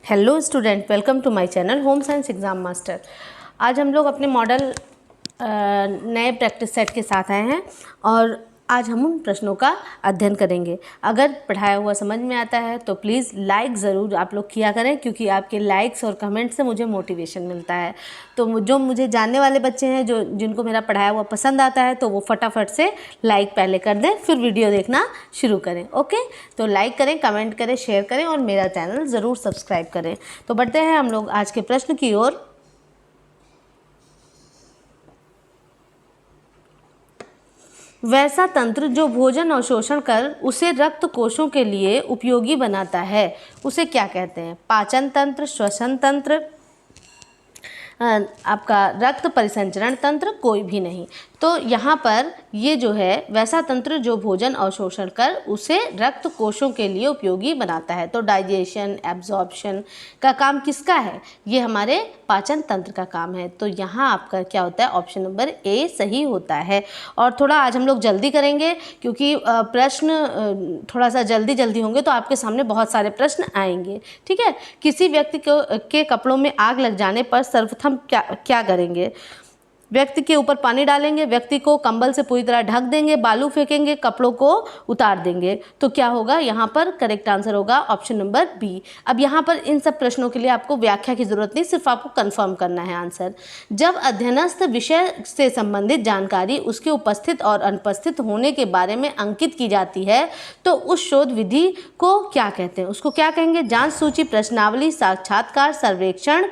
Hello student, welcome to my channel home science exam master. आज हम लोग अपने मॉडल नए प्रैक्टिस सेट के साथ आए हैं और आज हम उन प्रश्नों का अध्ययन करेंगे। अगर पढ़ाया हुआ समझ में आता है तो प्लीज़ लाइक ज़रूर आप लोग किया करें, क्योंकि आपके लाइक्स और कमेंट से मुझे मोटिवेशन मिलता है। तो जो मुझे जानने वाले बच्चे हैं, जिनको मेरा पढ़ाया हुआ पसंद आता है, तो वो फटाफट से लाइक पहले कर दें, फिर वीडियो देखना शुरू करें। ओके, तो लाइक करें, कमेंट करें, शेयर करें और मेरा चैनल ज़रूर सब्सक्राइब करें। तो बढ़ते हैं हम लोग आज के प्रश्न की ओर। वैसा तंत्र जो भोजन अवशोषण कर उसे रक्त कोशों के लिए उपयोगी बनाता है, उसे क्या कहते हैं? पाचन तंत्र, श्वसन तंत्र, आपका रक्त परिसंचरण तंत्र, कोई भी नहीं। तो यहाँ पर ये जो है वैसा तंत्र जो भोजन अवशोषण कर उसे रक्त कोशों के लिए उपयोगी बनाता है, तो डाइजेशन, एब्जॉर्प्शन का काम किसका है? ये हमारे पाचन तंत्र का काम है। तो यहाँ आपका क्या होता है? ऑप्शन नंबर ए सही होता है। और थोड़ा आज हम लोग जल्दी करेंगे, क्योंकि प्रश्न थोड़ा सा जल्दी होंगे तो आपके सामने बहुत सारे प्रश्न आएंगे। ठीक है। किसी व्यक्ति के कपड़ों में आग लग जाने पर सर्वप्रथम क्या करेंगे? व्यक्ति के ऊपर पानी डालेंगे, व्यक्ति को कंबल से पूरी तरह ढक देंगे, बालू फेंकेंगे, कपड़ों को उतार देंगे। तो क्या होगा यहाँ पर? करेक्ट आंसर होगा ऑप्शन नंबर बी। अब यहाँ पर इन सब प्रश्नों के लिए आपको व्याख्या की जरूरत नहीं, सिर्फ आपको कंफर्म करना है आंसर। जब अध्ययनस्थ विषय से संबंधित जानकारी उसके उपस्थित और अनुपस्थित होने के बारे में अंकित की जाती है तो उस शोध विधि को क्या कहते हैं? उसको क्या कहेंगे? जांच सूची, प्रश्नावली, साक्षात्कार, सर्वेक्षण।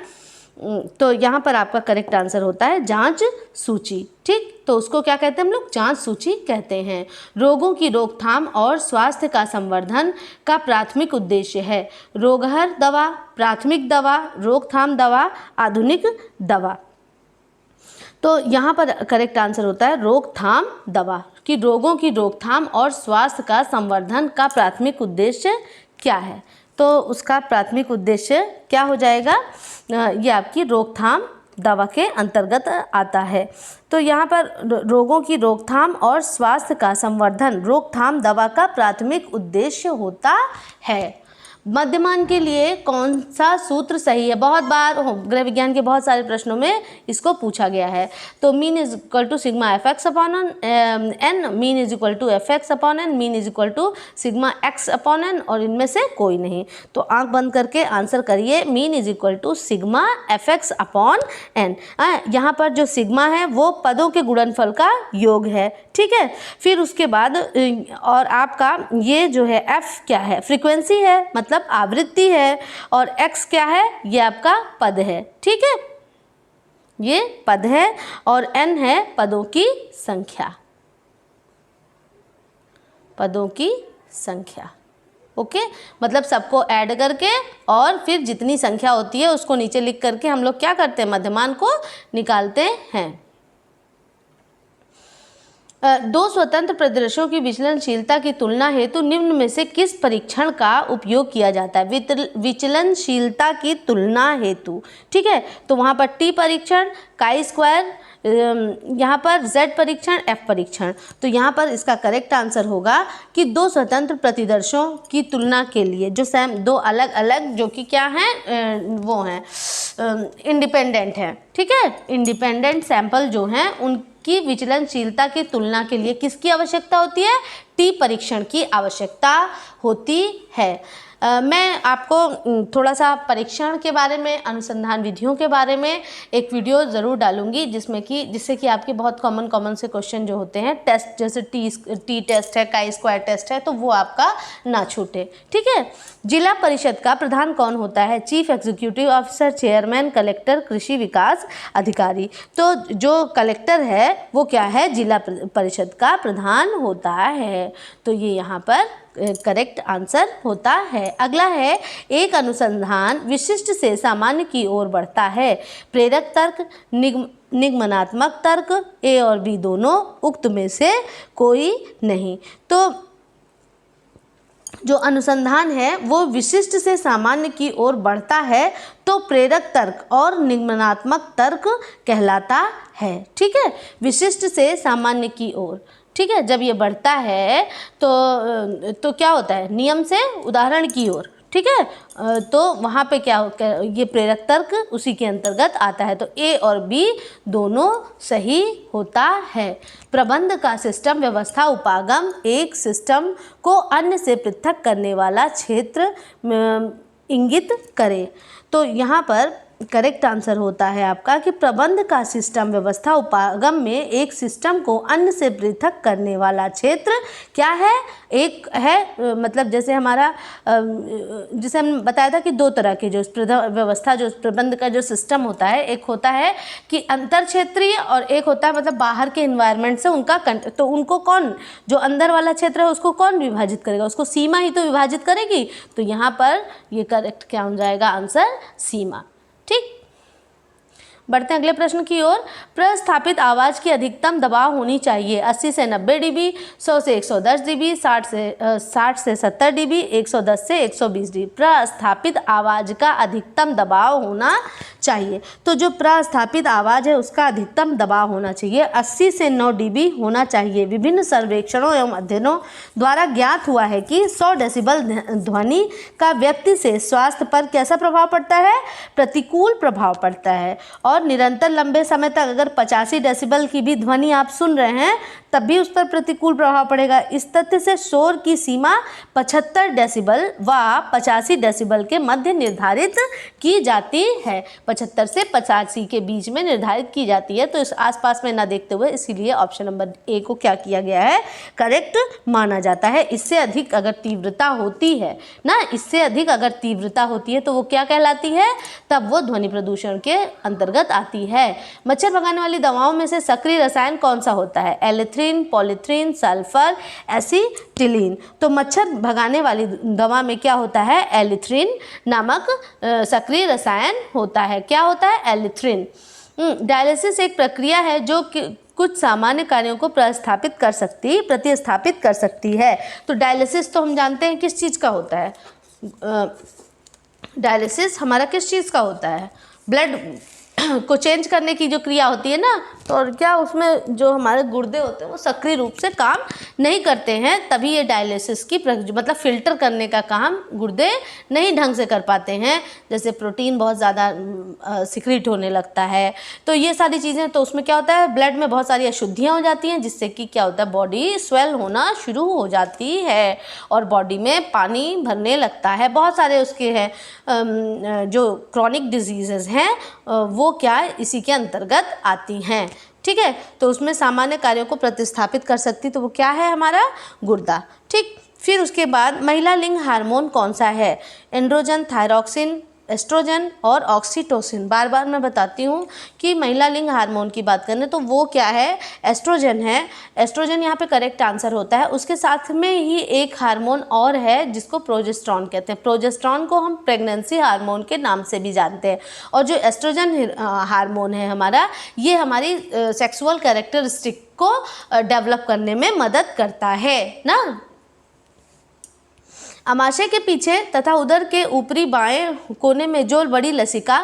तो यहाँ पर आपका करेक्ट आंसर होता है जांच सूची। ठीक, तो उसको क्या कहते हैं हम लोग? जांच सूची कहते हैं। रोगों की रोकथाम और स्वास्थ्य का संवर्धन का प्राथमिक उद्देश्य है। रोगहर दवा, प्राथमिक दवा, रोकथाम दवा, आधुनिक दवा। तो यहाँ पर करेक्ट आंसर होता है रोकथाम दवा, कि रोगों की रोकथाम और स्वास्थ्य का संवर्धन का प्राथमिक उद्देश्य क्या है? तो उसका प्राथमिक उद्देश्य क्या हो जाएगा? ये आपकी रोकथाम दवा के अंतर्गत आता है। तो यहाँ पर रोगों की रोकथाम और स्वास्थ्य का संवर्धन रोकथाम दवा का प्राथमिक उद्देश्य होता है। मध्यमान के लिए कौन सा सूत्र सही है? बहुत बार गृह विज्ञान के बहुत सारे प्रश्नों में इसको पूछा गया है। तो mean is equal to sigma F X upon N, mean is equal to F X upon N, mean is equal to sigma X upon N, और इनमें से कोई नहीं। तो आंख बंद करके आंसर करिए, mean is equal to sigma F X upon N. यहाँ पर जो सिग्मा है वो पदों के गुणनफल का योग है। ठीक है। फिर उसके बाद और आपका ये जो है एफ क्या है? फ्रीक्वेंसी है, मतलब आवृत्ति है, और x क्या है? ये आपका पद है। ठीक है, ये पद है, और n है पदों की संख्या, पदों की संख्या। ओके, मतलब सबको ऐड करके और फिर जितनी संख्या होती है उसको नीचे लिख करके हम लोग क्या करते हैं? मध्यमान को निकालते हैं। दो स्वतंत्र प्रदर्शों की विचलनशीलता की तुलना हेतु निम्न में से किस परीक्षण का उपयोग किया जाता है? विचलनशीलता की तुलना हेतु। ठीक है, तो वहाँ पर टी परीक्षण, काई स्क्वायर, यहाँ पर जेड परीक्षण, एफ परीक्षण। तो यहाँ पर इसका करेक्ट आंसर होगा कि दो स्वतंत्र प्रतिदर्शों की तुलना के लिए जो दो अलग अलग जो कि क्या हैं, वो हैं इंडिपेंडेंट हैं। ठीक है, इंडिपेंडेंट सैंपल जो हैं उनकी विचलनशीलता की तुलना के लिए किसकी आवश्यकता होती है? टी परीक्षण की आवश्यकता होती है। मैं आपको थोड़ा सा परीक्षण के बारे में, अनुसंधान विधियों के बारे में एक वीडियो ज़रूर डालूंगी, जिससे कि आपके बहुत कॉमन से क्वेश्चन जो होते हैं, टेस्ट जैसे टी टेस्ट है, काई स्क्वायर टेस्ट है, तो वो आपका ना छूटे। ठीक है। जिला परिषद का प्रधान कौन होता है? Chief executive officer, chairman, collector, कृषि विकास अधिकारी। तो जो कलेक्टर है वो क्या है? जिला परिषद का प्रधान होता है। तो ये यहाँ पर करेक्ट आंसर होता है। अगला है, एक अनुसंधान विशिष्ट से सामान्य की ओर बढ़ता है। प्रेरक तर्क, निगमनात्मक तर्क, ए और बी दोनों, उक्त में से कोई नहीं। तो जो अनुसंधान है वो विशिष्ट से सामान्य की ओर बढ़ता है तो प्रेरक तर्क और निगमनात्मक तर्क कहलाता है। ठीक है, विशिष्ट से सामान्य की ओर। ठीक है, जब ये बढ़ता है तो क्या होता है? नियम से उदाहरण की ओर। ठीक है। तो वहाँ पे क्या ये प्रेरक तर्क उसी के अंतर्गत आता है। तो ए और बी दोनों सही होता है। प्रबंध का सिस्टम व्यवस्था उपागम एक सिस्टम को अन्य से पृथक करने वाला क्षेत्र इंगित करे। तो यहाँ पर करेक्ट आंसर होता है आपका कि प्रबंध का सिस्टम व्यवस्था उपागम में एक सिस्टम को अन्य से पृथक करने वाला क्षेत्र क्या है, एक है मतलब जैसे हमारा जैसे हम बताया था कि दो तरह की जो व्यवस्था जो प्रबंध का जो सिस्टम होता है, एक होता है कि अंतर क्षेत्रीय और एक होता है मतलब बाहर के एनवायरनमेंट से उनका तो उनको कौन, जो अंदर वाला क्षेत्र है उसको कौन विभाजित करेगा, उसको सीमा ही तो विभाजित करेगी। तो यहाँ पर ये करेक्ट क्या हो जाएगा आंसर, सीमा। ठीक, बढ़ते हैं अगले प्रश्न की ओर। प्रस्थापित आवाज़ की अधिकतम दबाव होनी चाहिए 80 से 90 dB, 100 से 110 dB, 60 से 70 dB, 110 से 120 dB। प्रस्थापित आवाज़ का अधिकतम दबाव होना चाहिए। तो जो प्रस्थापित आवाज़ है उसका अधिकतम दबाव होना चाहिए 80 से 9 dB होना चाहिए। विभिन्न सर्वेक्षणों एवं अध्ययनों द्वारा ज्ञात हुआ है कि 100 डेसिबल ध्वनि का व्यक्ति से स्वास्थ्य पर कैसा प्रभाव पड़ता है, प्रतिकूल प्रभाव पड़ता है। और निरंतर लंबे समय तक अगर 85 डेसिबल की भी ध्वनि आप सुन रहे हैं तब भी उस पर प्रतिकूल प्रभाव पड़ेगा। इस तथ्य से शोर की सीमा 75 डेसिबल व 85 डेसिबल के मध्य निर्धारित की जाती है। 75 से 85 के बीच में निर्धारित की जाती है। तो इस आसपास में ना देखते हुए इसीलिए ऑप्शन नंबर ए को क्या किया गया है, करेक्ट माना जाता है। इससे अधिक अगर तीव्रता होती है ना, इससे अधिक अगर तीव्रता होती है तो वो क्या कहलाती है, तब वो ध्वनि प्रदूषण के अंतर्गत आती है। मच्छर भगाने वाली दवाओं में से सक्रिय रसायन कौन सा होता है, एलिथ्रिन, पॉलीथ्रीन, सल्फर, एसिटिलीन। तो मच्छर भगाने वाली दवा में क्या होता है, एलिथ्रिन नामक सक्रिय रसायन होता है। क्या होता है, एलिथ्रिन। डायलिसिस एक प्रक्रिया है जो कुछ सामान्य कार्यों को प्रतिस्थापित कर सकती है। तो डायलिसिस तो हम जानते हैं किस चीज़ का होता है, डायलिसिस हमारा किस चीज़ का होता है, ब्लड को चेंज करने की जो क्रिया होती है ना, तो और क्या उसमें जो हमारे गुर्दे होते हैं वो सक्रिय रूप से काम नहीं करते हैं, तभी ये डायलिसिस की मतलब फिल्टर करने का काम गुर्दे नहीं ढंग से कर पाते हैं। जैसे प्रोटीन बहुत ज़्यादा सिक्रीट होने लगता है, तो ये सारी चीज़ें, तो उसमें क्या होता है, ब्लड में बहुत सारी अशुद्धियाँ हो जाती हैं जिससे कि क्या होता है, बॉडी स्वेल होना शुरू हो जाती है और बॉडी में पानी भरने लगता है। बहुत सारे उसके हैं जो क्रॉनिक डिजीज़ेज़ हैं वो क्या इसी के अंतर्गत आती हैं। ठीक है, तो उसमें सामान्य कार्यों को प्रतिस्थापित कर सकती, तो वो क्या है, हमारा गुर्दा। ठीक, फिर उसके बाद महिला लिंग हार्मोन कौन सा है, एंड्रोजन, थायरॉक्सिन, एस्ट्रोजन और ऑक्सीटोसिन। बार बार मैं बताती हूँ कि महिला लिंग हार्मोन की बात करें तो वो क्या है, एस्ट्रोजन है। एस्ट्रोजन यहाँ पे करेक्ट आंसर होता है। उसके साथ में ही एक हार्मोन और है जिसको प्रोजेस्टेरॉन कहते हैं। प्रोजेस्टेरॉन को हम प्रेगनेंसी हार्मोन के नाम से भी जानते हैं। और जो एस्ट्रोजन हार्मोन है हमारा, ये हमारी सेक्सुअल कैरेक्टरिस्टिक को डेवलप करने में मदद करता है ना। अमाशय के पीछे तथा उदर के ऊपरी बाएं कोने में जो बड़ी लसिका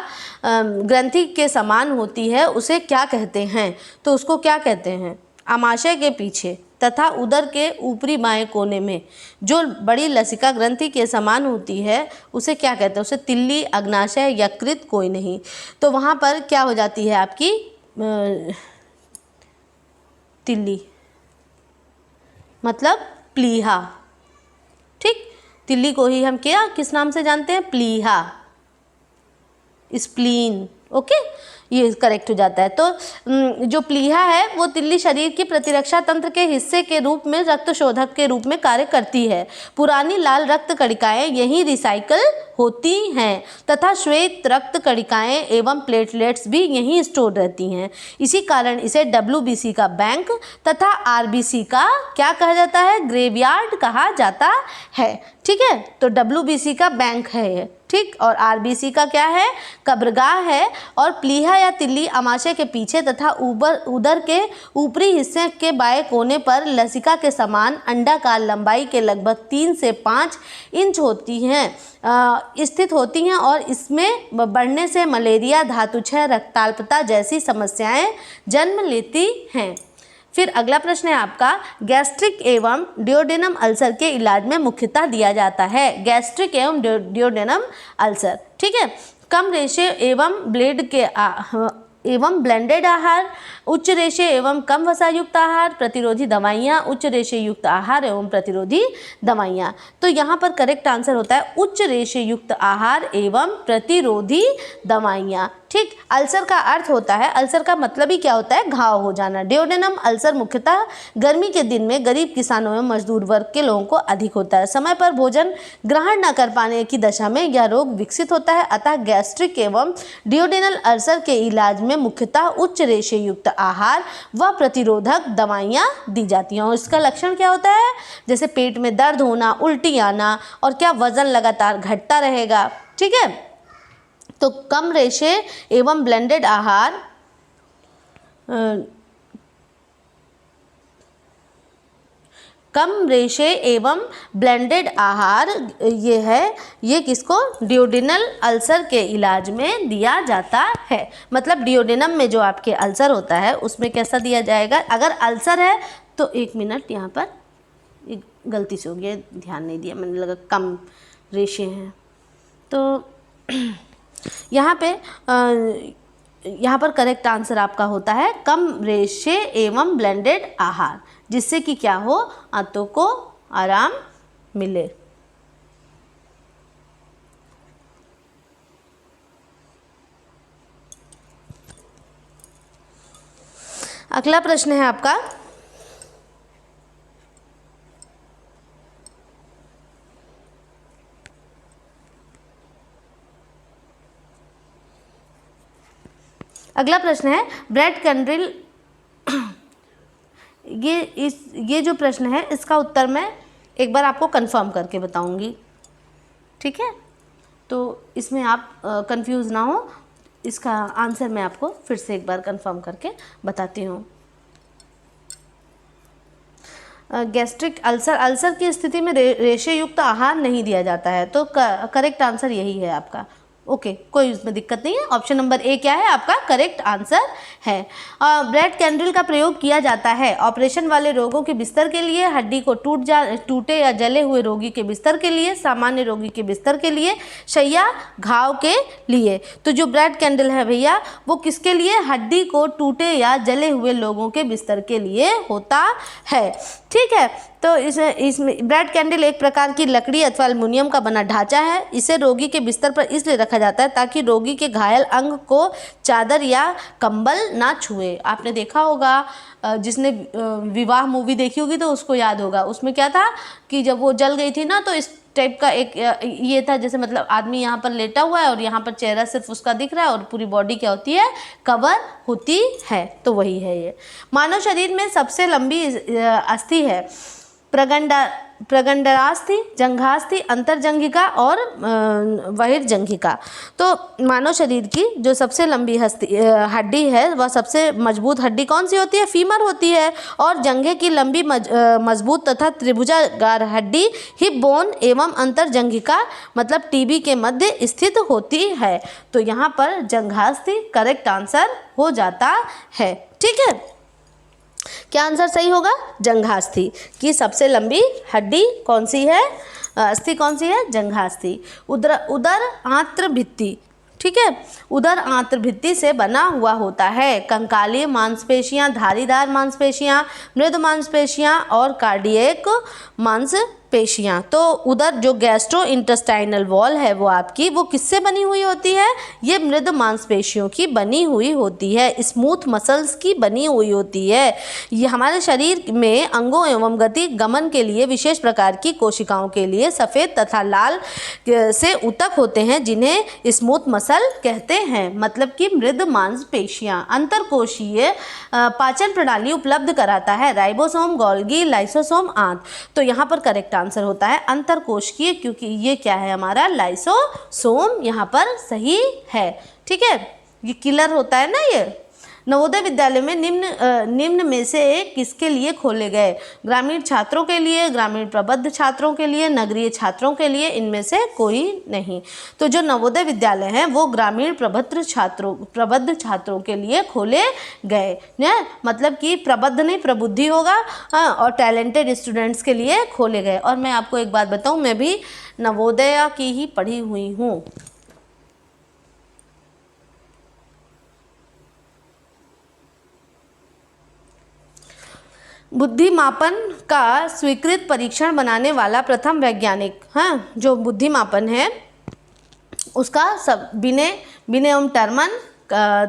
ग्रंथि के समान होती है उसे क्या कहते हैं, तो उसको क्या कहते हैं, अमाशय के पीछे तथा उदर के ऊपरी बाएं कोने में जो बड़ी लसिका ग्रंथि के समान होती है उसे क्या कहते हैं, उसे तिल्ली, अग्नाशय, यकृत, कोई नहीं। तो वहाँ पर क्या हो जाती है आपकी तिल्ली मतलब प्लीहा। ठीक, तिल्ली को ही हम क्या किस नाम से जानते हैं, प्लीहा, स्प्लीन। ओके, ये करेक्ट हो जाता है। तो जो प्लीहा है वो तिल्ली शरीर की प्रतिरक्षा तंत्र के हिस्से के रूप में रक्त शोधक के रूप में कार्य करती है। पुरानी लाल रक्त कणिकाएं यहीं रिसाइकल होती हैं तथा श्वेत रक्त कणिकाएं एवं प्लेटलेट्स भी यहीं स्टोर रहती हैं। इसी कारण इसे WBC का बैंक तथा RBC का क्या कहा जाता है, ग्रेवयार्ड कहा जाता है। ठीक है, तो WBC का बैंक है ये, ठीक, और RBC का क्या है, कब्रगाह है। और प्लीहा या तिल्ली अमाशय के पीछे तथा उदर के ऊपरी हिस्से के बाएं कोने पर लसिका के समान अंडाकार लंबाई के लगभग 3 से 5 इंच होती हैं स्थित होती हैं और इसमें बढ़ने से मलेरिया, धातुक्षय, रक्ताल्पता जैसी समस्याएं जन्म लेती हैं। फिर अगला प्रश्न है आपका, गैस्ट्रिक एवं डिओडेनम अल्सर के इलाज में मुख्यतः दिया जाता है। गैस्ट्रिक एवं डिओडेनम अल्सर, ठीक है। कम रेशे एवं ब्लेंडेड आहार, उच्च रेशे एवं कम वसा युक्त आहार, प्रतिरोधी दवाइयाँ, उच्च रेशे युक्त आहार एवं प्रतिरोधी दवाइयाँ। तो यहाँ पर करेक्ट आंसर होता है उच्च रेशे युक्त आहार एवं प्रतिरोधी दवाइयाँ, ठीक। अल्सर का अर्थ होता है, अल्सर का मतलब ही क्या होता है, घाव हो जाना। डिओडेनम अल्सर मुख्यतः गर्मी के दिन में गरीब किसानों एवं मजदूर वर्ग के लोगों को अधिक होता है। समय पर भोजन ग्रहण न कर पाने की दशा में यह रोग विकसित होता है। अतः गैस्ट्रिक एवं डिओडेनल अल्सर के इलाज में मुख्यतः उच्च रेशे युक्त आहार व प्रतिरोधक दवाइयाँ दी जाती हैं। और इसका लक्षण क्या होता है, जैसे पेट में दर्द होना, उल्टी आना, और क्या वजन लगातार घटता रहेगा, ठीक है। तो कम रेशे एवं ब्लेंडेड आहार, कम रेशे एवं ब्लेंडेड आहार ये है, ये किसको, डिओडेनल अल्सर के इलाज में दिया जाता है। मतलब डिओडेनम में जो आपके अल्सर होता है उसमें कैसा दिया जाएगा, अगर अल्सर है तो 1 मिनट, यहाँ पर एक गलती से हो गया, ध्यान नहीं दिया, मैंने लगा कम रेशे हैं। तो यहाँ पर करेक्ट आंसर आपका होता है कम रेशे एवं ब्लेंडेड आहार, जिससे कि क्या हो, आंतों को आराम मिले। अगला प्रश्न है आपका, अगला प्रश्न है ब्रेट कैंड्रिल। ये जो प्रश्न है इसका उत्तर मैं एक बार आपको कंफर्म करके बताऊंगी, ठीक है। तो इसमें आप कंफ्यूज ना हो, इसका आंसर मैं आपको फिर से एक बार कंफर्म करके बताती हूँ। गैस्ट्रिक अल्सर की स्थिति में रेशे युक्त आहार नहीं दिया जाता है, तो करेक्ट आंसर यही है आपका। ओके, कोई उसमें दिक्कत नहीं है। ऑप्शन नंबर ए क्या है आपका करेक्ट आंसर है। ब्रेट कैंड्रिल का प्रयोग किया जाता है ऑपरेशन वाले रोगों के बिस्तर के लिए, हड्डी को टूटे या जले हुए रोगी के बिस्तर के लिए, सामान्य रोगी के बिस्तर के लिए, शैया घाव के लिए। तो जो ब्रेट कैंड्रिल है भैया वो किसके लिए, हड्डी को टूटे या जले हुए लोगों के बिस्तर के लिए होता है, ठीक है। तो इसमें ब्रेट कैंडल एक प्रकार की लकड़ी अथवा एल्युमिनियम का बना ढांचा है। इसे रोगी के बिस्तर पर इसलिए रखा जाता है ताकि रोगी के घायल अंग को चादर या कंबल ना छुए। आपने देखा होगा, जिसने विवाह मूवी देखी होगी तो उसको याद होगा, उसमें क्या था कि जब वो जल गई थी ना, तो इस टाइप का एक ये था, जैसे मतलब आदमी यहाँ पर लेटा हुआ है और यहाँ पर चेहरा सिर्फ उसका दिख रहा है और पूरी बॉडी क्या होती है, कवर होती है। तो वही है ये। मानव शरीर में सबसे लंबी अस्थि है प्रगंडरास्थि, जंघास्थि, अंतरजंघिका और बहिर्जंघिका। तो मानव शरीर की जो सबसे लंबी हड्डी है वह सबसे मजबूत हड्डी कौन सी होती है, फीमर होती है। और जंघे की लंबी मजबूत तथा त्रिभुजाकार हड्डी हिप बोन एवं अंतरजंघिका मतलब टीबी के मध्य स्थित होती है। तो यहाँ पर जंघास्थि करेक्ट आंसर हो जाता है, ठीक है। क्या आंसर सही होगा, जंघास्थि की सबसे लंबी हड्डी कौन सी है, अस्थि कौन सी है, जंघास्थि। उदर आंत्र भित्ति, ठीक है, उदर आंत्र भित्ति से बना हुआ होता है। कंकालीय मांसपेशियां, धारीदार मांसपेशियां, मृदु मांसपेशियां और कार्डियक मांसपेशियां। तो उधर जो गैस्ट्रो इंटेस्टाइनल वॉल है वो आपकी वो किससे बनी हुई होती है, ये मृदु मांसपेशियों की बनी हुई होती है, स्मूथ मसल्स की बनी हुई होती है। ये हमारे शरीर में अंगों एवं गति गमन के लिए विशेष प्रकार की कोशिकाओं के लिए सफ़ेद तथा लाल से ऊतक होते हैं, जिन्हें स्मूथ मसल कहते हैं, मतलब कि मृदु मांसपेशियां। अंतरकोशीय पाचन प्रणाली उपलब्ध कराता है, राइबोसोम, गोल्गी, लाइसोसोम, आंत। तो यहाँ पर करेक्ट आंसर होता है अंतरकोशिकीय, क्योंकि ये क्या है हमारा लाइसोसोम, यहाँ पर सही है, ठीक है। ये किलर होता है ना, ये नवोदय विद्यालय में निम्न में से किसके लिए खोले गए? ग्रामीण छात्रों के लिए, ग्रामीण प्रबुद्ध छात्रों के लिए, नगरीय छात्रों के लिए, इनमें से कोई नहीं। तो जो नवोदय विद्यालय हैं वो ग्रामीण प्रबुद्ध छात्रों के लिए खोले गए ना, मतलब कि प्रबुद्ध नहीं प्रबुद्धि होगा, और टैलेंटेड स्टूडेंट्स के लिए खोले गए। और मैं आपको एक बात बताऊं, मैं भी नवोदय की ही पढ़ी हुई हूँ। बुद्धि मापन का स्वीकृत परीक्षण बनाने वाला प्रथम वैज्ञानिक, हाँ, जो बुद्धि मापन है उसका सब बिने टर्मन,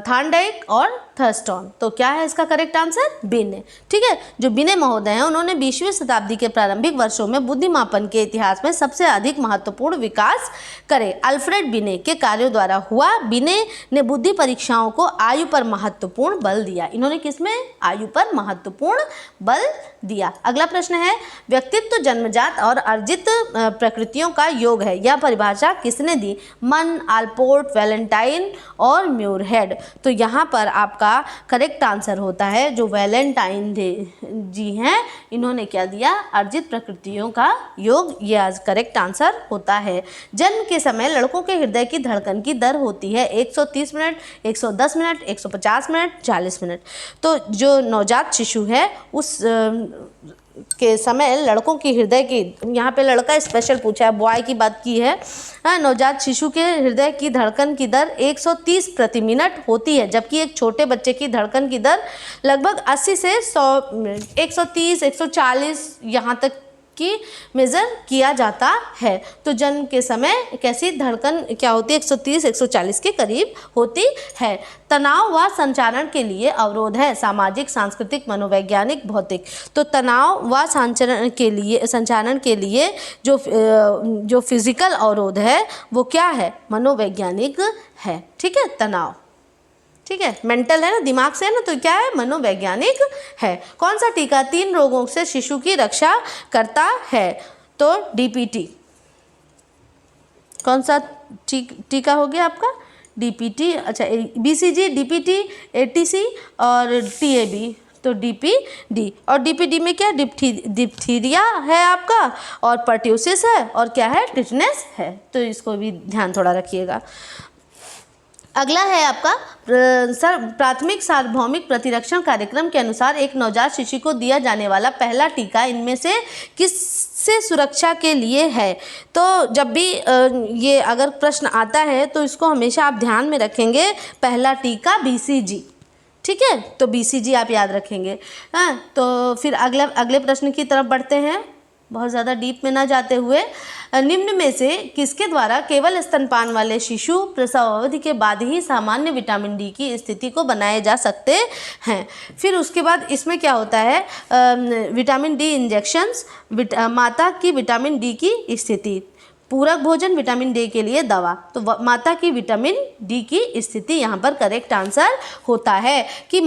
थार्नडाइक और थर्स्टन। तो क्या है इसका करेक्ट आंसर? बिने। ठीक है, जो बिने महोदय हैं उन्होंने 20वीं शताब्दी के प्रारंभिक वर्षों में बुद्धि मापन के इतिहास में सबसे अधिक महत्वपूर्ण विकास करे। अल्फ्रेड बिने के कार्यों द्वारा हुआ। बिने ने बुद्धि परीक्षाओं को आयु पर महत्वपूर्ण बल दिया। इन्होंने किसमें? आयु पर महत्वपूर्ण बल दिया। अगला प्रश्न है, व्यक्तित्व जन्मजात और अर्जित प्रकृतियों का योग है, यह परिभाषा किसने दी? मन, आलपोर्ट, वैलेंटाइन और म्यूरहेड। तो यहाँ पर आपका करेक्ट आंसर होता है जो वैलेंटाइन जी हैं, इन्होंने क्या दिया? अर्जित प्रकृतियों का योग, ये आज करेक्ट आंसर होता है। जन्म के समय लड़कों के हृदय की धड़कन की दर होती है 130 मिनट, 110 मिनट, 150 मिनट, 40 मिनट। तो जो नवजात शिशु है उस के समय लड़कों की हृदय की, यहाँ पे लड़का स्पेशल पूछा है, बॉय की बात की है, नवजात शिशु के हृदय की धड़कन की दर 130 प्रति मिनट होती है, जबकि एक छोटे बच्चे की धड़कन की दर लगभग 80 से 130, 140 यहाँ तक की मेज़र किया जाता है। तो जन्म के समय कैसी धड़कन क्या होती है? 130, 140 के करीब होती है। तनाव व संचारण के लिए अवरोध है, सामाजिक, सांस्कृतिक, मनोवैज्ञानिक, भौतिक। तो तनाव व संचारण के लिए जो फिजिकल अवरोध है वो क्या है? मनोवैज्ञानिक है। ठीक है, तनाव, ठीक है, मेंटल है ना, दिमाग से है ना, तो क्या है? मनोवैज्ञानिक है। कौन सा टीका 3 रोगों से शिशु की रक्षा करता है? तो डीपीटी। कौन सा टीका हो गया आपका? डीपीटी। अच्छा, बीसीजी, डीपीटी, एटीसी और टीएबी। तो डीपीडी, और डीपीडी में क्या? डिप्थीरिया है आपका, और पर्ट्यूसिस है, और क्या है? टिटनेस है। तो इसको भी ध्यान थोड़ा रखिएगा। अगला है आपका प्राथमिक सार्वभौमिक प्रतिरक्षण कार्यक्रम के अनुसार एक नवजात शिशु को दिया जाने वाला पहला टीका इनमें से किससे सुरक्षा के लिए है? तो जब भी ये अगर प्रश्न आता है तो इसको हमेशा आप ध्यान में रखेंगे, पहला टीका बीसीजी। ठीक है, तो बीसीजी आप याद रखेंगे। हाँ, तो फिर अगले प्रश्न की तरफ बढ़ते हैं, बहुत ज़्यादा डीप में ना जाते हुए। निम्न में से किसके द्वारा केवल स्तनपान वाले शिशु प्रसव अवधि के बाद ही सामान्य विटामिन डी की स्थिति को बनाए जा सकते हैं? फिर उसके बाद इसमें क्या होता है? विटामिन डी इंजेक्शंस, माता की विटामिन डी की स्थिति, पूरक भोजन, विटामिन डी के लिए दवा। तो माता की विटामिन डी की स्थिति यहाँ पर करेक्ट आंसर होता है कि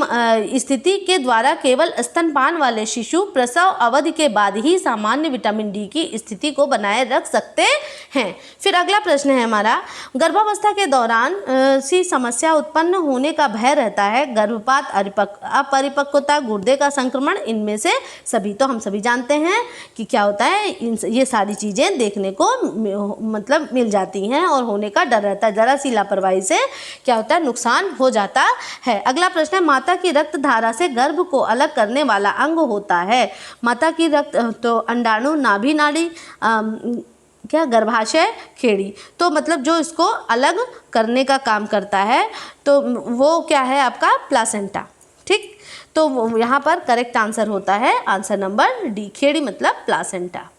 स्थिति के द्वारा केवल स्तनपान वाले शिशु प्रसव अवधि के बाद ही सामान्य विटामिन डी की स्थिति को बनाए रख सकते हैं। फिर अगला प्रश्न है हमारा, गर्भावस्था के दौरान सी समस्या उत्पन्न होने का भय रहता है, गर्भपात, अपरिपक्वता, गुर्दे का संक्रमण, इनमें से सभी। तो हम सभी जानते हैं कि क्या होता है, ये सारी चीज़ें देखने को मतलब मिल जाती हैं और होने का डर रहता है। जरा सी लापरवाही से क्या होता है? नुकसान हो जाता है। अगला प्रश्न है, माता की रक्त धारा से गर्भ को अलग करने वाला अंग होता है? माता की रक्त, तो अंडाणु, नाभि नाड़ी, क्या गर्भाशय, खेड़ी। तो मतलब जो इसको अलग करने का काम करता है तो वो क्या है आपका? प्लासेंटा। ठीक, तो यहाँ पर करेक्ट आंसर होता है आंसर नंबर डी, खेड़ी मतलब प्लासेंटा,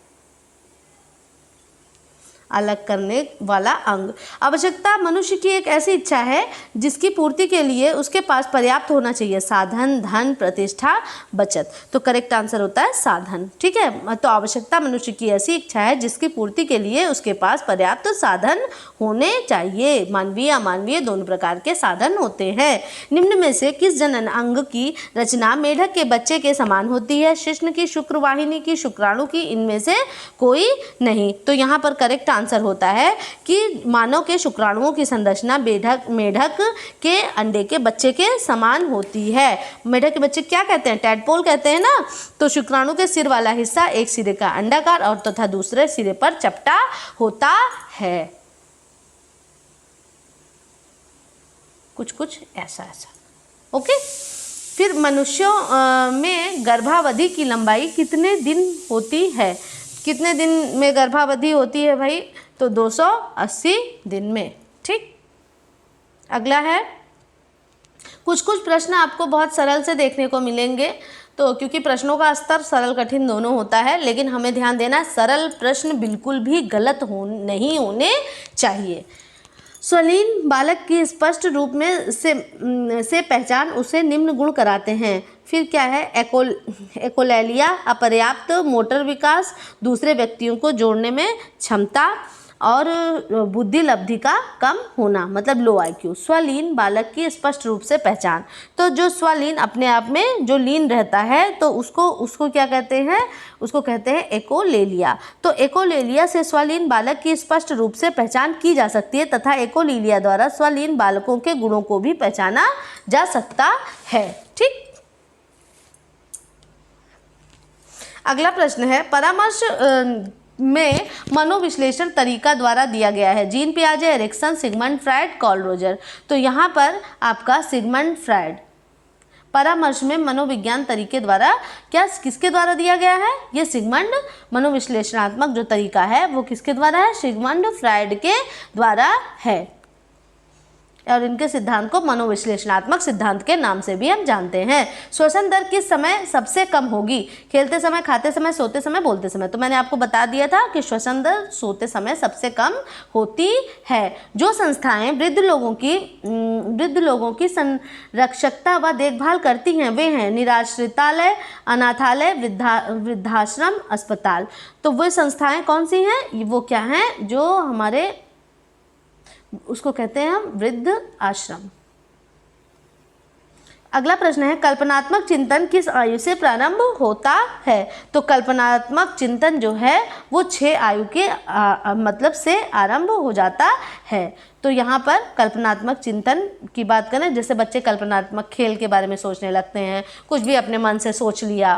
अलग करने वाला अंग। आवश्यकता मनुष्य की एक ऐसी इच्छा है जिसकी पूर्ति के लिए उसके पास पर्याप्त होना चाहिए साधन, धन, प्रतिष्ठा, बचत। तो करेक्ट आंसर होता है साधन। ठीक है, तो आवश्यकता मनुष्य की ऐसी इच्छा है जिसकी पूर्ति के लिए उसके पास पर्याप्त साधन होने चाहिए। मानवीय अमानवीय दोनों प्रकार के साधन होते हैं। निम्न में से किस जनन अंग की रचना मेढक के बच्चे के समान होती है? शिश्न की, शुक्रवाहिनी की, शुक्राणु की, इनमें से कोई नहीं। तो यहाँ पर करेक्ट आंसर होता है कि मानव के शुक्राणुओं की संरचना मेढक के अंडे के बच्चे के समान होती है। मेढक के बच्चे क्या कहते हैं? टैडपोल कहते हैं ना। तो शुक्राणु के सिर वाला हिस्सा एक सिरे का अंडाकार और तथा दूसरे सिरे पर चपटा होता है। कुछ ऐसा। ओके। फिर मनुष्यों में गर्भावधि की लंबाई कितने दिन होती है? कितने दिन में गर्भावधि होती है भाई? तो 280 दिन में। ठीक। अगला है, कुछ प्रश्न आपको बहुत सरल से देखने को मिलेंगे, तो क्योंकि प्रश्नों का स्तर सरल कठिन दोनों होता है, लेकिन हमें ध्यान देना सरल प्रश्न बिल्कुल भी गलत नहीं होने चाहिए। स्वलीन बालक की स्पष्ट रूप में से पहचान उसे निम्न गुण कराते हैं। फिर क्या है? एकोलेलिया, अपर्याप्त मोटर विकास, दूसरे व्यक्तियों को जोड़ने में क्षमता और बुद्धि लब्धि का कम होना, मतलब लो IQ। स्वलीन बालक की स्पष्ट रूप से पहचान, तो जो स्वलीन अपने आप में जो लीन रहता है तो उसको क्या कहते हैं? उसको कहते हैं एकोलेलिया। तो एकोलेलिया से स्वलीन बालक की स्पष्ट रूप से पहचान की जा सकती है तथा एकोलेलिया द्वारा स्वलीन बालकों के गुणों को भी पहचाना जा सकता है। ठीक। अगला प्रश्न है, परामर्श में मनोविश्लेषण तरीका द्वारा दिया गया है। जीन पियाजे, Erikson, Sigmund Freud, Carl Roger. तो यहाँ पर आपका सिगमंड फ्रायड परामर्श में मनोविज्ञान तरीके द्वारा किसके द्वारा दिया गया है? ये सिगमंड मनोविश्लेषणात्मक जो तरीका है वो किसके द्वारा है? सिगमंड फ्रायड के द्वारा है। और इनके सिद्धांत को मनोविश्लेषणात्मक सिद्धांत के नाम से भी हम जानते हैं। श्वसन दर किस समय सबसे कम होगी? खेलते समय, खाते समय, सोते समय, बोलते समय। तो मैंने आपको बता दिया था कि श्वसन दर सोते समय सबसे कम होती है। जो संस्थाएं वृद्ध लोगों की संरक्षकता व देखभाल करती हैं वे हैं निराश्रितालय, अनाथालय, वृद्धाश्रम, अस्पताल। तो वो संस्थाएं कौन सी हैं? वो क्या हैं? जो हमारे उसको कहते हैं हम वृद्ध आश्रम। अगला प्रश्न है, कल्पनात्मक चिंतन किस आयु से प्रारंभ होता है? तो कल्पनात्मक चिंतन जो है वो 6 आयु के मतलब से आरंभ हो जाता है। तो यहाँ पर कल्पनात्मक चिंतन की बात करें, जैसे बच्चे कल्पनात्मक खेल के बारे में सोचने लगते हैं, कुछ भी अपने मन से सोच लिया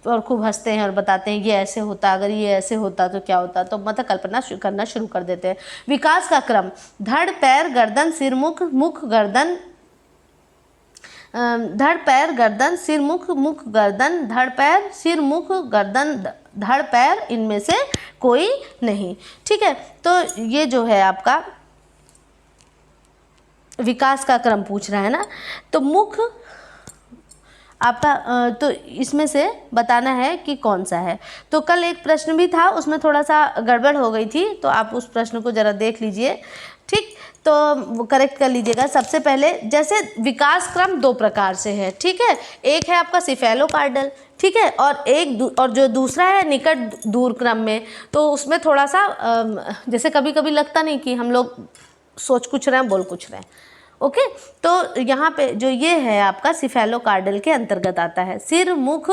और खूब हंसते हैं और बताते हैं ये ऐसे होता, अगर ये ऐसे होता तो क्या होता, तो मतलब कल्पना करना शुरू कर देते हैं। विकास का क्रम, धड़, पैर, गर्दन, सिर, मुख, गर्दन, धड़, पैर, गर्दन, सिर, मुख, गर्दन, धड़, पैर, सिर, मुख, गर्दन, धड़, पैर, इनमें से कोई नहीं। ठीक है। तो ये जो है आपका विकास का क्रम पूछ रहा है ना। तो मुख आपका तो इसमें से बताना है कि कौन सा है। तो कल एक प्रश्न भी था, उसमें थोड़ा सा गड़बड़ हो गई थी, तो आप उस प्रश्न को ज़रा देख लीजिए। ठीक, तो वो करेक्ट कर लीजिएगा। सबसे पहले जैसे विकास क्रम 2 प्रकार से है। ठीक है, एक है आपका सिफेलोकार्डल, ठीक है, और जो दूसरा है निकट दूर क्रम में। तो उसमें थोड़ा सा जैसे कभी कभी लगता नहीं कि हम लोग सोच कुछ रहे हैं बोल कुछ रहे हैं। ओके, तो यहाँ पे जो ये है आपका सिफेलोकार्डल के अंतर्गत आता है। सिर, मुख,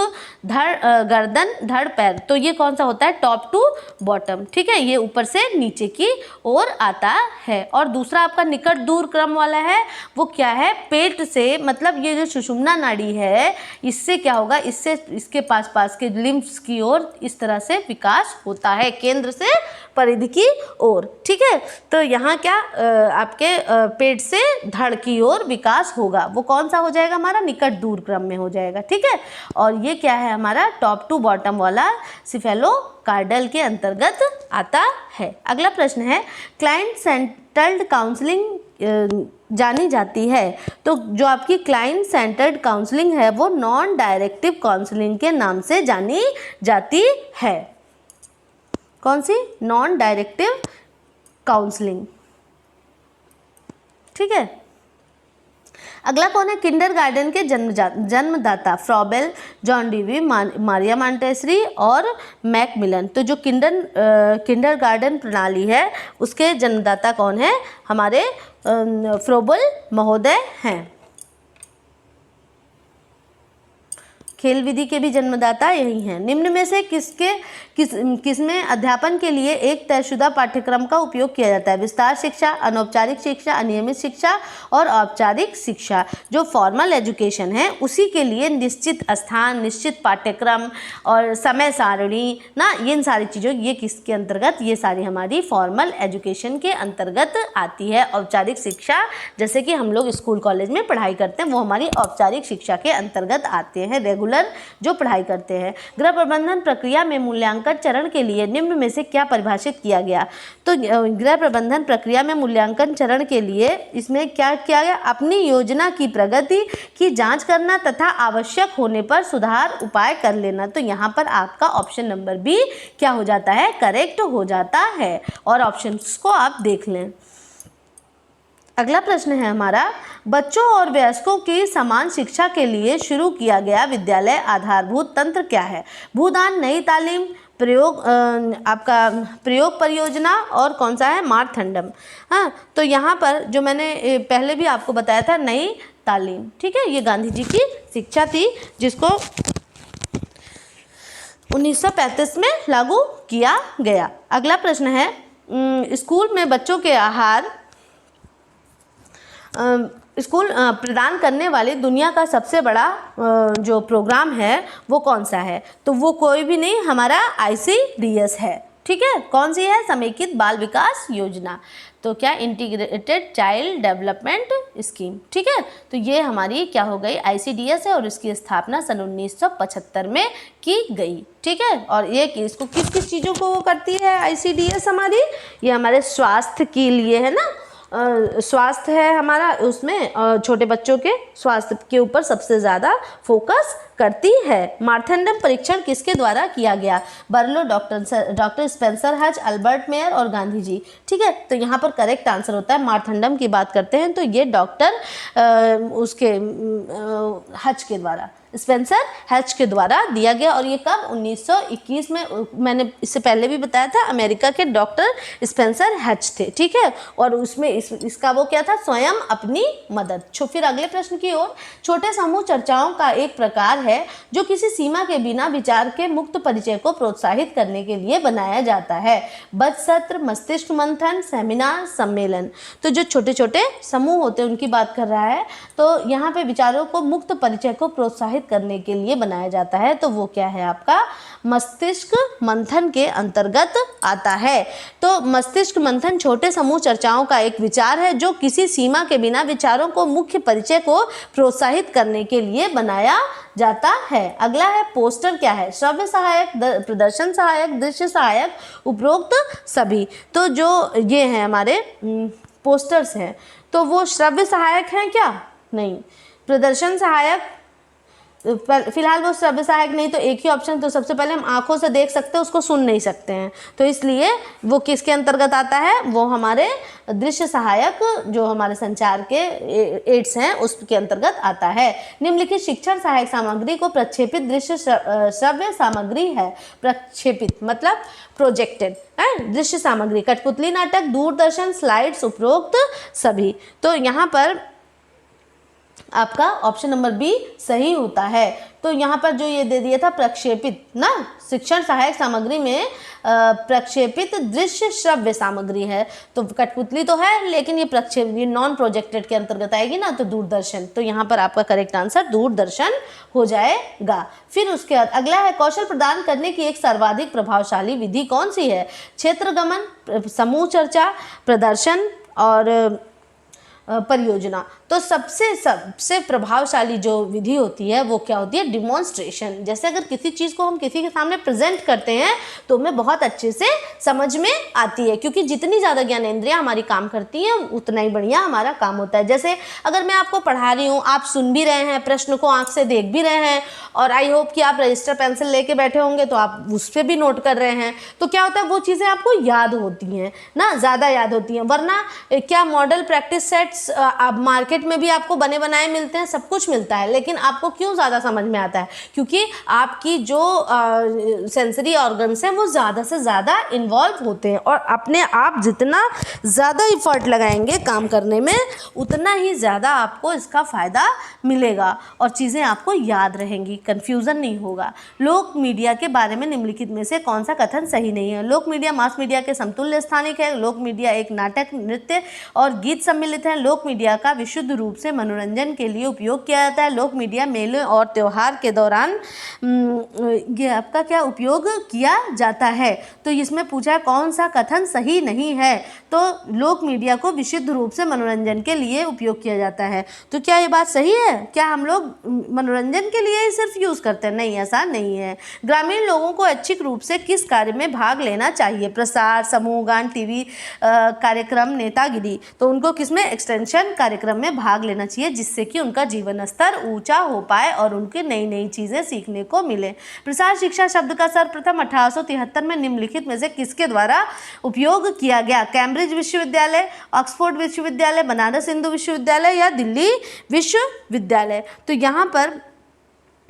गर्दन, धड़, पैर, तो ये कौन सा होता है? Top to bottom. ठीक है, ये ऊपर से नीचे की ओर आता है। और दूसरा आपका निकट दूर क्रम वाला है, वो क्या है? पेट से, मतलब ये जो सुषुम्ना नाड़ी है, इससे क्या होगा? इससे इसके पास के लिम्फ्स की ओर इस तरह से विकास होता है, केंद्र से परिधि की ओर। ठीक है, तो यहाँ क्या आपके पेट से धड़ की ओर विकास होगा, वो कौन सा हो जाएगा? हमारा निकट दूर क्रम में हो जाएगा। ठीक है, और ये क्या है? हमारा टॉप टू बॉटम वाला सिफेलोकार्डल के अंतर्गत आता है। अगला प्रश्न है, क्लाइंट सेंटर्ड काउंसलिंग जानी जाती है। तो जो आपकी क्लाइंट सेंटर्ड काउंसलिंग है वो नॉन डायरेक्टिव काउंसलिंग के नाम से जानी जाती है। कौन सी? Non directive counselling. ठीक है, अगला कौन है? किंडरगार्टन के जन्मदाता Froebel, John Dewey, Maria Montessori और मैकमिलन। तो जो किंडरगार्टन प्रणाली है उसके जन्मदाता कौन है? हमारे फ्रोबेल महोदय हैं। खेल विधि के भी जन्मदाता यही हैं। निम्न में से किसमें अध्यापन के लिए एक तयशुदा पाठ्यक्रम का उपयोग किया जाता है? विस्तार शिक्षा, अनौपचारिक शिक्षा, अनियमित शिक्षा और औपचारिक शिक्षा। जो फॉर्मल एजुकेशन है उसी के लिए निश्चित स्थान, निश्चित पाठ्यक्रम और समय सारणी ना, इन सारी चीज़ों, ये किसके अंतर्गत, ये सारी हमारी फॉर्मल एजुकेशन के अंतर्गत आती है। औपचारिक शिक्षा जैसे कि हम लोग स्कूल कॉलेज में पढ़ाई करते हैं वो हमारी औपचारिक शिक्षा के अंतर्गत आते हैं, रेगुलर जो पढ़ाई करते हैं। गृह प्रबंधन प्रक्रिया में मूल्यांकन चरण के लिए निम्न में से क्या परिभाषित किया गया? तो गृह प्रबंधन प्रक्रिया में मूल्यांकन चरण के लिए इसमें क्या किया गया? अपनी योजना की प्रगति की जांच करना तथा आवश्यक होने पर सुधार उपाय कर लेना। तो यहाँ पर आपका ऑप्शन नंबर बी क्या हो जाता है? करेक्ट हो जाता है। और ऑप्शंस को आप देख लें। अगला प्रश्न है हमारा, बच्चों और वयस्कों की समान शिक्षा के लिए शुरू किया गया विद्यालय आधारभूत तंत्र क्या है? भूदान, नई तालीम, प्रयोग परियोजना और कौन सा है? मारथंडम। हाँ, तो यहाँ पर जो मैंने पहले भी आपको बताया था, नई तालीम, ठीक है, ये गांधी जी की शिक्षा थी जिसको 1935 में लागू किया गया। अगला प्रश्न है, स्कूल में बच्चों के आहार स्कूल प्रदान करने वाली दुनिया का सबसे बड़ा जो प्रोग्राम है वो कौन सा है? तो वो कोई भी नहीं, हमारा ICDS है, ठीक है। कौन सी है? समेकित बाल विकास योजना। तो क्या? इंटीग्रेटेड चाइल्ड डेवलपमेंट स्कीम, ठीक है। तो ये हमारी क्या हो गई? ICDS है और इसकी स्थापना सन 1975 में की गई, ठीक है। और ये इसको किस किस चीज़ों को वो करती है ICDS हमारी? ये हमारे स्वास्थ्य के लिए है ना, स्वास्थ्य है हमारा, उसमें छोटे बच्चों के स्वास्थ्य के ऊपर सबसे ज़्यादा फोकस करती है। मारथंडम परीक्षण किसके द्वारा किया गया? बर्लो, doctor Spencer Hutch, Albert Mayer और गांधी जी, ठीक है। तो यहाँ पर करेक्ट आंसर होता है, मारथंडम की बात करते हैं तो ये डॉक्टर हच के द्वारा, स्पेंसर हच के द्वारा दिया गया। और ये कब? 1921 में। मैंने इससे पहले भी बताया था, अमेरिका के डॉक्टर स्पेंसर हच थे, ठीक है। और उसमें इसका वो क्या था? स्वयं अपनी मदद। फिर अगले प्रश्न की ओर, छोटे समूह चर्चाओं का एक प्रकार है जो किसी सीमा के बिना विचार के मुक्त परिचय को प्रोत्साहित करने के लिए बनाया जाता है। बच सत्र, मस्तिष्क मंथन, सेमिनार, सम्मेलन। तो जो छोटे छोटे समूह होते हैं उनकी बात कर रहा है। तो यहाँ पे विचारों को मुक्त परिचय को प्रोत्साहित करने के लिए बनाया जाता है। तो वो क्या है आपका? मस्तिष्क मंथन के अंतर्गत आता है। तो मस्तिष्क मंथन छोटे समूह चर्चाओं का एक विचार है जो किसी सीमा के बिना विचारों को मुख्य परिचय को प्रोत्साहित करने के लिए बनाया जाता है। अगला है पोस्टर क्या है? श्रव्य सहायक, प्रदर्शन सहायक, दृश्य सहायक, उपरोक्त सभी। तो जो ये हैं हमारे पोस्टर्स हैं तो वो श्रव्य सहायक हैं क्या? नहीं। प्रदर्शन सहायक, फिलहाल वो श्रव्य सहायक नहीं, तो एक ही ऑप्शन। तो सबसे पहले हम आंखों से देख सकते हैं, उसको सुन नहीं सकते हैं, तो इसलिए वो किसके अंतर्गत आता है? वो हमारे दृश्य सहायक, जो हमारे संचार के एड्स हैं उसके अंतर्गत आता है। निम्नलिखित शिक्षण सहायक सामग्री को प्रक्षेपित दृश्य श्रव्य सामग्री है। प्रक्षेपित मतलब प्रोजेक्टेड है दृश्य सामग्री, कठपुतली नाटक, दूरदर्शन, स्लाइड्स, उपरोक्त सभी। तो यहाँ पर आपका ऑप्शन नंबर बी सही होता है। तो यहाँ पर जो ये दे दिया था प्रक्षेपित ना, शिक्षण सहायक सामग्री में प्रक्षेपित दृश्य श्रव्य सामग्री है। तो कठपुतली तो है लेकिन ये नॉन प्रोजेक्टेड के अंतर्गत आएगी ना, तो दूरदर्शन। तो यहाँ पर आपका करेक्ट आंसर दूरदर्शन हो जाएगा। फिर उसके बाद अगला है, कौशल प्रदान करने की एक सर्वाधिक प्रभावशाली विधि कौन सी है? क्षेत्रगमन, समूह चर्चा, प्रदर्शन और परियोजना। तो सबसे प्रभावशाली जो विधि होती है वो क्या होती है? डिमॉन्स्ट्रेशन। जैसे अगर किसी चीज़ को हम किसी के सामने प्रेजेंट करते हैं तो हमें बहुत अच्छे से समझ में आती है, क्योंकि जितनी ज़्यादा ज्ञानेंद्रियाँ हमारी काम करती हैं उतना ही बढ़िया हमारा काम होता है। जैसे अगर मैं आपको पढ़ा रही हूँ, आप सुन भी रहे हैं, प्रश्न को आँख से देख भी रहे हैं, और आई होप कि आप रजिस्टर पेंसिल लेके बैठे होंगे तो आप उस पर भी नोट कर रहे हैं, तो क्या होता है वो चीज़ें आपको याद होती हैं ना, ज़्यादा याद होती हैं। वरना क्या मॉडल प्रैक्टिस सेट्स आप मार्केट मार्केट में भी आपको बने बनाए मिलते हैं, सब कुछ मिलता है, लेकिन आपको क्यों ज़्यादा समझ में आता है? क्योंकि आपकी जो सेंसरी ऑर्गन्स हैं वो ज़्यादा से ज़्यादा इन्वॉल्व होते हैं, और अपने आप जितना ज़्यादा इफर्ट लगाएंगे काम करने में उतना ही ज़्यादा आपको इसका फ़ायदा मिलेगा और चीज़ें आपको याद रहेंगी, कन्फ्यूज़न नहीं होगा। लोक मीडिया के बारे में निम्नलिखित में से कौन सा कथन सही नहीं है? लोक मीडिया मास मीडिया के समतुल्य स्थानिक है। लोक मीडिया एक नाटक, नृत्य और गीत सम्मिलित है। लोक मीडिया का विशुद्ध रूप से मनोरंजन के लिए उपयोग किया जाता है। लोक मीडिया मेले और त्यौहार के दौरान ये आपका क्या उपयोग किया जाता है? तो इसमें पूछा है कौन सा कथन सही नहीं है? तो लोक मीडिया को विशुद्ध रूप से मनोरंजन के लिए उपयोग किया जाता है। तो क्या ये बात सही है? क्या हम लोग मनोरंजन के लिए ही सिर्फ यूज़ करते हैं? नहीं, ऐसा नहीं है। ग्रामीण लोगों को ऐच्छिक रूप से किस कार्य में भाग लेना चाहिए? प्रसार, समूह गान, टीवी कार्यक्रम, नेतागिरी। तो उनको किसमें? एक्सटेंशन कार्यक्रम में भाग लेना चाहिए, जिससे कि उनका जीवन स्तर ऊंचा हो पाए और उनकी नई नई चीज़ें सीखने को मिले। प्रसार शिक्षा शब्द का सर्वप्रथम 1873 में निम्नलिखित में से किसके द्वारा उपयोग किया गया? कैम्ब्रिज विश्वविद्यालय, ऑक्सफोर्ड विश्वविद्यालय, बनारस हिंदू विश्वविद्यालय या दिल्ली विश्वविद्यालय? तो यहाँ पर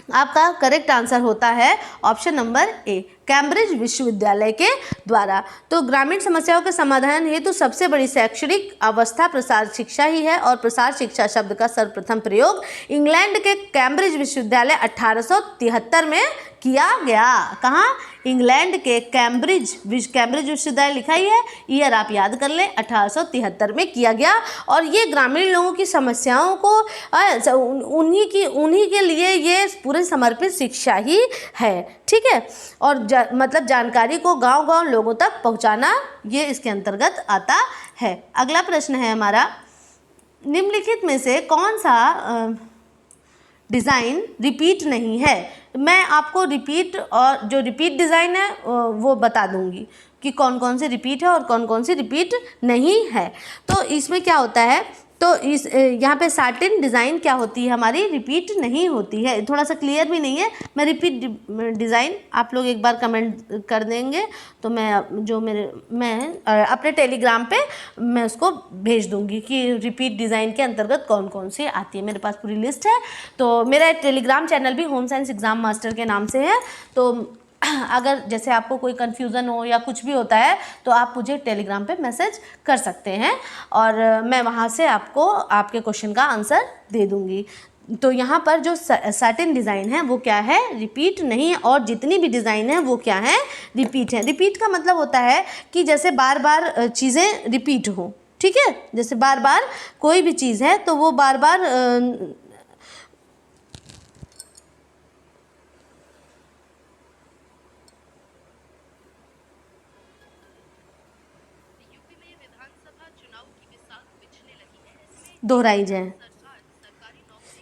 आपका करेक्ट आंसर होता है ऑप्शन नंबर ए, कैम्ब्रिज विश्वविद्यालय के द्वारा। तो ग्रामीण समस्याओं के समाधान हेतु सबसे बड़ी शैक्षणिक अवस्था प्रसार शिक्षा ही है, और प्रसार शिक्षा शब्द का सर्वप्रथम प्रयोग इंग्लैंड के कैम्ब्रिज विश्वविद्यालय 1873 में किया गया। कहाँ? इंग्लैंड के कैम्ब्रिज विश्वविद्यालय लिखा ही है, ईयर आप याद कर लें, 1873 में किया गया। और ये ग्रामीण लोगों की समस्याओं को उन्हीं के लिए ये पूरे समर्पित शिक्षा ही है, ठीक है। और मतलब जानकारी को गांव-गांव लोगों तक पहुंचाना, ये इसके अंतर्गत आता है। अगला प्रश्न है हमारा, निम्नलिखित में से कौन सा डिज़ाइन रिपीट नहीं है? मैं आपको रिपीट और जो रिपीट डिज़ाइन है वो बता दूंगी कि कौन कौन से रिपीट है और कौन कौन सी रिपीट नहीं है। तो इसमें क्या होता है, तो इस यहाँ पे सर्टेन डिज़ाइन क्या होती है हमारी? रिपीट नहीं होती है। थोड़ा सा क्लियर भी नहीं है, मैं रिपीट डिज़ाइन आप लोग एक बार कमेंट कर देंगे तो मैं अपने टेलीग्राम पे मैं उसको भेज दूंगी कि रिपीट डिज़ाइन के अंतर्गत कौन कौन सी आती है। मेरे पास पूरी लिस्ट है। तो मेरा टेलीग्राम चैनल भी होम साइंस एग्ज़ाम मास्टर के नाम से है। तो अगर जैसे आपको कोई कन्फ्यूज़न हो या कुछ भी होता है तो आप मुझे टेलीग्राम पे मैसेज कर सकते हैं और मैं वहाँ से आपको आपके क्वेश्चन का आंसर दे दूँगी। तो यहाँ पर जो सर्टेन डिज़ाइन है वो क्या है? रिपीट नहीं है। और जितनी भी डिज़ाइन है वो क्या है? रिपीट है। रिपीट का मतलब होता है कि जैसे बार बार चीज़ें रिपीट हो, ठीक है। जैसे बार बार कोई भी चीज़ है तो वो बार बार दोहराई जाए।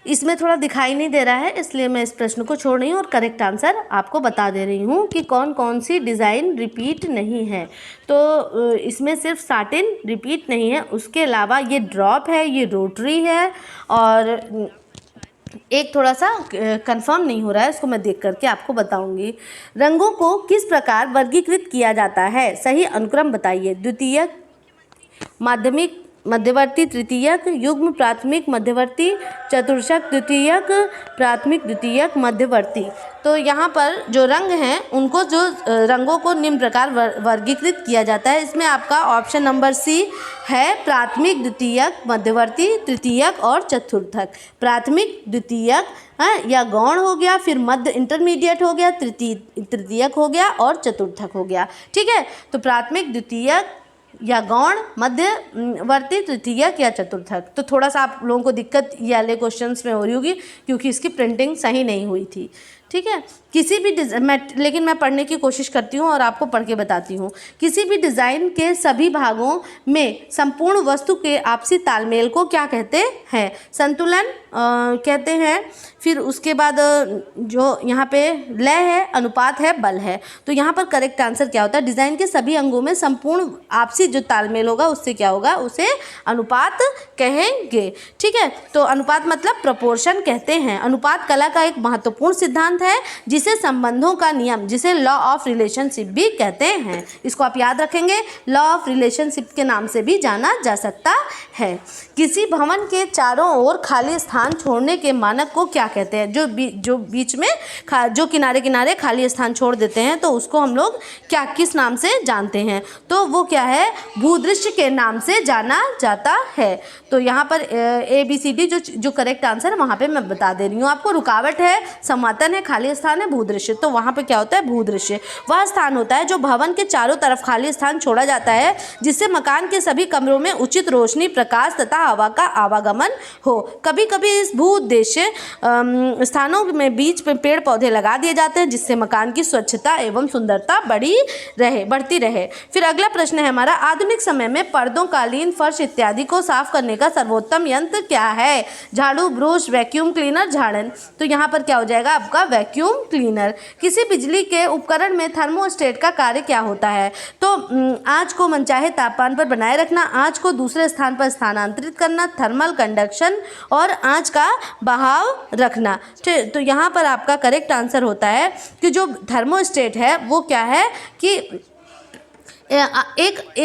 इसमें थोड़ा दिखाई नहीं दे रहा है, इसलिए मैं इस प्रश्न को छोड़ रही हूँ और करेक्ट आंसर आपको बता दे रही हूँ कि कौन कौन सी डिज़ाइन रिपीट नहीं है। तो इसमें सिर्फ सर्टेन रिपीट नहीं है, उसके अलावा ये ड्रॉप है, ये रोटरी है, और एक थोड़ा सा कंफर्म नहीं हो रहा है, उसको मैं देख करके आपको बताऊंगी। रंगों को किस प्रकार वर्गीकृत किया जाता है? सही अनुक्रम बताइए। द्वितीयक, माध्यमिक, मध्यवर्ती, तृतीयक, युग्म, प्राथमिक, मध्यवर्ती, चतुर्थक, द्वितीयक, प्राथमिक, द्वितीयक, मध्यवर्ती। तो यहाँ पर जो रंग हैं उनको जो रंगों को निम्न प्रकार वर्गीकृत किया जाता है। इसमें आपका ऑप्शन नंबर सी है, प्राथमिक, द्वितीयक, मध्यवर्ती, तृतीयक और चतुर्थक। प्राथमिक, द्वितीयक या गौण हो गया, फिर मध्य इंटरमीडिएट हो गया, तृतीयक हो गया और चतुर्थक हो गया, ठीक है। तो प्राथमिक, द्वितीयक या गौण, मध्यवर्ती, तृतीयक या चतुर्थक। तो थोड़ा सा आप लोगों को दिक्कत ये वाले क्वेश्चंस में हो रही होगी क्योंकि इसकी प्रिंटिंग सही नहीं हुई थी, ठीक है। किसी भी लेकिन मैं पढ़ने की कोशिश करती हूँ और आपको पढ़ के बताती हूँ। किसी भी डिज़ाइन के सभी भागों में संपूर्ण वस्तु के आपसी तालमेल को क्या कहते हैं? संतुलन कहते हैं। फिर उसके बाद जो यहाँ पे लय है, अनुपात है, बल है। तो यहाँ पर करेक्ट आंसर क्या होता है? डिज़ाइन के सभी अंगों में संपूर्ण आपसी जो तालमेल होगा उससे क्या होगा? उसे अनुपात कहेंगे, ठीक है। तो अनुपात मतलब प्रोपोर्शन कहते हैं। अनुपात कला का एक महत्वपूर्ण सिद्धांत सिद्धांत है जिसे संबंधों का नियम, जिसे लॉ ऑफ रिलेशनशिप भी कहते हैं। इसको आप याद रखेंगे, लॉ ऑफ रिलेशनशिप के नाम से भी जाना जा सकता है। किसी भवन के चारों ओर खाली स्थान छोड़ने के मानक को क्या कहते हैं? जो बीच में जो किनारे किनारे खाली स्थान छोड़ देते हैं तो उसको हम लोग क्या, किस नाम से जानते हैं? तो वो क्या है, भूदृश्य के नाम से जाना जाता है। तो यहाँ पर ABCD जो करेक्ट आंसर है वहाँ पे मैं बता दे रही हूँ आपको। रुकावट है, समतन है, खाली स्थान है, भूदृश्य। तो वहाँ पे क्या होता है, भूदृश्य वह स्थान होता है जो भवन के चारों तरफ खाली स्थान छोड़ा जाता है जिससे मकान के सभी कमरों में उचित रोशनी, प्रकाश तथा हवा का आवागमन हो। कभी कभी इस भूउद्देश्य स्थानों में बीच में पेड़ पौधे लगा दिए जाते हैं जिससे मकान की स्वच्छता एवं सुंदरता बढ़ती रहे। फिर अगला प्रश्न है हमारा, आधुनिक समय में पर्दों, कालीन, फर्श इत्यादि को साफ करने का सर्वोत्तम यंत्र क्या है? झाड़ू, ब्रश, वैक्यूम क्लीनर, झाड़न। तो यहाँ पर क्या हो जाएगा आपका वैक्यूम क्लीनर। किसी बिजली के उपकरण में थर्मोस्टेट का कार्य क्या होता है? तो आंच को मनचाहे तापमान पर बनाए रखना, आंच को दूसरे स्थान पर स्थानांतरित करना, थर्मल कंडक्शन और आंच का बहाव रखना। तो यहाँ पर आपका करेक्ट आंसर होता है कि जो थर्मोस्टेट है वो क्या है कि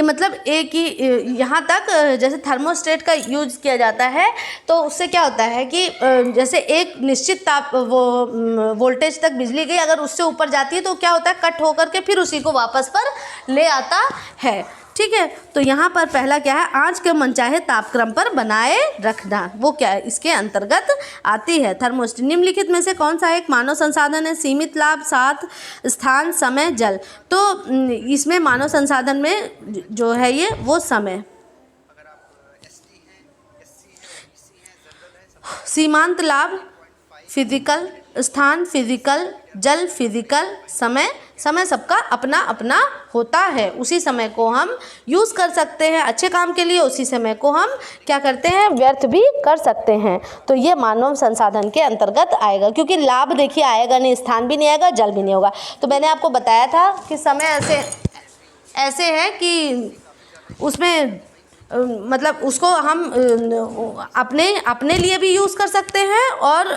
मतलब एक ही यहाँ तक जैसे थर्मोस्टेट का यूज किया जाता है तो उससे क्या होता है कि जैसे एक निश्चित वोल्टेज तक बिजली गई, अगर उससे ऊपर जाती है तो क्या होता है, कट होकर के फिर उसी को वापस पर ले आता है। ठीक है, तो यहाँ पर पहला क्या है, आंच के मनचाहे तापक्रम पर बनाए रखना, वो क्या है इसके अंतर्गत आती है थर्मोस्टेट। निम्नलिखित में से कौन सा एक मानव संसाधन है? सीमित लाभ, साथ, स्थान, समय, जल। तो इसमें मानव संसाधन में जो है ये वो समय। सीमांत लाभ फिजिकल, स्थान फिजिकल, जल फिजिकल, समय सबका अपना अपना होता है। उसी समय को हम यूज़ कर सकते हैं अच्छे काम के लिए, उसी समय को हम क्या करते हैं, व्यर्थ भी कर सकते हैं। तो ये मानव संसाधन के अंतर्गत आएगा, क्योंकि लाभ देखिए आएगा नहीं, स्थान भी नहीं आएगा, जल भी नहीं होगा। तो मैंने आपको बताया था कि समय ऐसे है कि उसमें मतलब उसको हम अपने लिए भी यूज़ कर सकते हैं और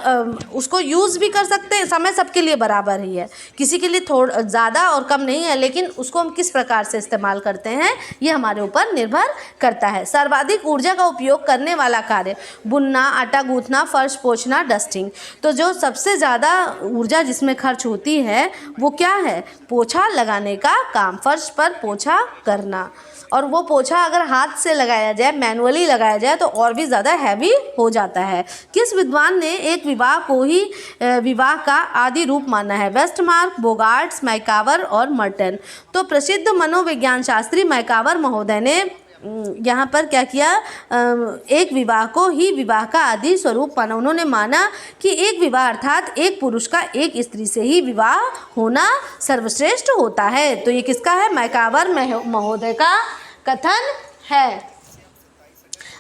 उसको यूज़ भी कर सकते हैं। समय सबके लिए बराबर ही है, किसी के लिए थोड़ा ज़्यादा और कम नहीं है, लेकिन उसको हम किस प्रकार से इस्तेमाल करते हैं ये हमारे ऊपर निर्भर करता है। सर्वाधिक ऊर्जा का उपयोग करने वाला कार्य, बुनना, आटा गूंथना, फर्श पोंछना, डस्टिंग। तो जो सबसे ज़्यादा ऊर्जा जिसमें खर्च होती है वो क्या है, पोछा लगाने का काम, फर्श पर पोछा करना। और वो पोछा अगर हाथ से लगाया जाए, मैनुअली लगाया जाए तो और भी ज़्यादा हैवी हो जाता है। किस विद्वान ने एक विवाह को ही विवाह का आदि रूप माना है? वेस्टमार्क, बोगार्ट्स, मैकावर और मर्टन। तो प्रसिद्ध मनोविज्ञान शास्त्री मैकावर महोदय ने यहाँ पर क्या किया, एक विवाह को ही विवाह का आदि स्वरूप माना। उन्होंने माना कि एक विवाह अर्थात एक पुरुष का एक स्त्री से ही विवाह होना सर्वश्रेष्ठ होता है। तो ये किसका है, मैकावर महोदय का कथन है।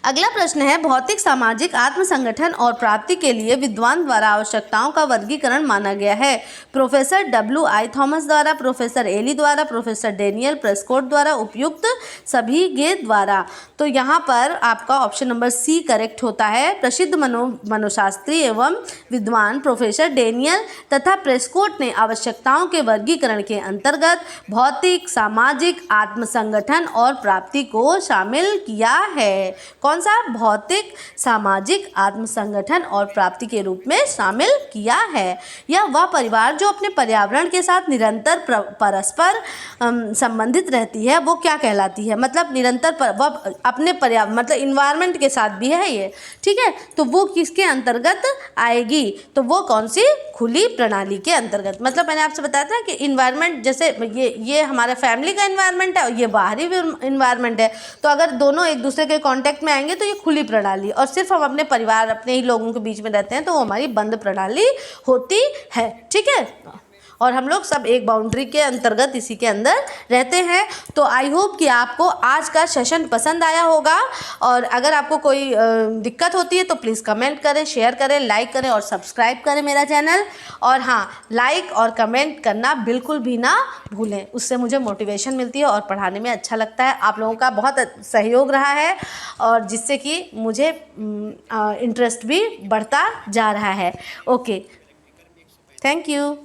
अगला प्रश्न है, भौतिक सामाजिक आत्मसंगठन और प्राप्ति के लिए विद्वान द्वारा आवश्यकताओं का वर्गीकरण माना गया है? Professor W.I. थॉमस द्वारा, प्रोफेसर एली द्वारा, प्रोफेसर डेनियल प्रेस्कोट द्वारा, उपयुक्त सभी के द्वारा। तो यहाँ पर आपका ऑप्शन नंबर C करेक्ट होता है। प्रसिद्ध मनोशास्त्री एवं विद्वान प्रोफेसर डेनियल तथा प्रेस्कोट ने आवश्यकताओं के वर्गीकरण के अंतर्गत भौतिक सामाजिक आत्मसंगठन और प्राप्ति को शामिल किया है। कौन सा? भौतिक सामाजिक आत्मसंगठन और प्राप्ति के रूप में शामिल किया है। यह वह परिवार जो अपने पर्यावरण के साथ निरंतर परस्पर संबंधित रहती है वो क्या कहलाती है? मतलब निरंतर वह अपने पर्यावरण मतलब इन्वायरमेंट के साथ भी है ये, ठीक है। तो वो किसके अंतर्गत आएगी? तो वो कौन सी? खुली प्रणाली के अंतर्गत। मतलब मैंने आपसे बताया था कि इन्वायरमेंट जैसे ये हमारे फैमिली का इन्वायरमेंट है और ये बाहरी इन्वायरमेंट है, तो अगर दोनों एक दूसरे के कांटेक्ट में आएंगे तो ये खुली प्रणाली, और सिर्फ हम अपने परिवार अपने ही लोगों के बीच में रहते हैं तो वो हमारी बंद प्रणाली होती है, ठीक है। और हम लोग सब एक बाउंड्री के अंतर्गत इसी के अंदर रहते हैं। तो आई होप कि आपको आज का सेशन पसंद आया होगा, और अगर आपको कोई दिक्कत होती है तो प्लीज़ कमेंट करें, शेयर करें, लाइक करें और सब्सक्राइब करें मेरा चैनल। और हाँ, लाइक और कमेंट करना बिल्कुल भी ना भूलें, उससे मुझे मोटिवेशन मिलती है और पढ़ाने में अच्छा लगता है। आप लोगों का बहुत सहयोग रहा है और जिससे कि मुझे इंटरेस्ट भी बढ़ता जा रहा है। Okay, thank you.